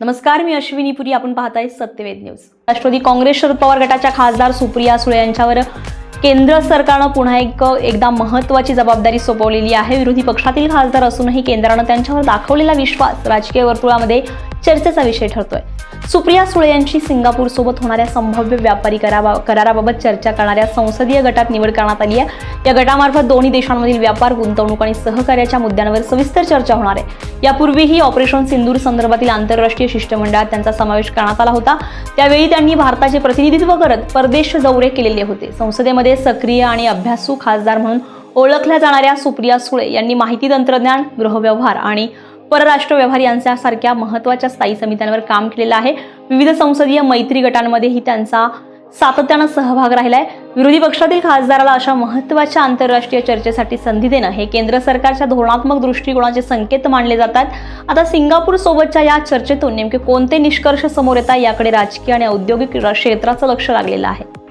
नमस्कार, मी अश्विनी पुरी. आपण पाहताय सत्यवेद न्यूज. राष्ट्रवादी काँग्रेस शरद पवार गटाच्या खासदार सुप्रिया सुळे यांच्यावर केंद्र सरकारनं पुन्हा एकदा महत्त्वाची जबाबदारी सोपवलेली आहे. विरोधी पक्षातील खासदार असूनही केंद्रानं त्यांच्यावर दाखवलेला विश्वास राजकीय वर्तुळामध्ये चर्चेचा विषय ठरतोय. सुप्रिया सुळे यांची सिंगापूर सोबत होणाऱ्या संभाव्य व्यापारी कराराबाबत चर्चा करणाऱ्या संसदीय गटात निवड करण्यात आली आहे. या गटामार्फत दोन्ही देशांमधील व्यापार, गुंतवणूक आणि सहकार्याच्या मुद्द्यांवर सविस्तर चर्चा होणार आहे. यापूर्वीही ऑपरेशन सिंदूर संदर्भातील आंतरराष्ट्रीय शिष्टमंडळात त्यांचा समावेश करण्यात आला होता. त्यावेळी त्यांनी भारताचे प्रतिनिधित्व करत परदेश दौरे केलेले होते. संसदेमध्ये सक्रिय आणि अभ्यासू खासदार म्हणून ओळखल्या जाणाऱ्या सुप्रिया सुळे यांनी माहिती तंत्रज्ञान, गृहव्यवहार आणि परराष्ट्र व्यवहार यांसारख्या महत्त्वाच्या स्थायी समित्यांवर काम केलेलं आहे. विविध संसदीय मैत्री गटांमध्येही त्यांचा सातत्यानं सहभाग राहिलाय. विरोधी पक्षातील खासदाराला अशा महत्त्वाच्या आंतरराष्ट्रीय चर्चेसाठी संधी देणं हे केंद्र सरकारच्या धोरणात्मक दृष्टिकोनाचे संकेत मानले जातात. आता सिंगापूर सोबतच्या या चर्चेतून नेमके कोणते निष्कर्ष समोर येतात याकडे राजकीय आणि औद्योगिक क्षेत्राचं लक्ष लागलेलं आहे.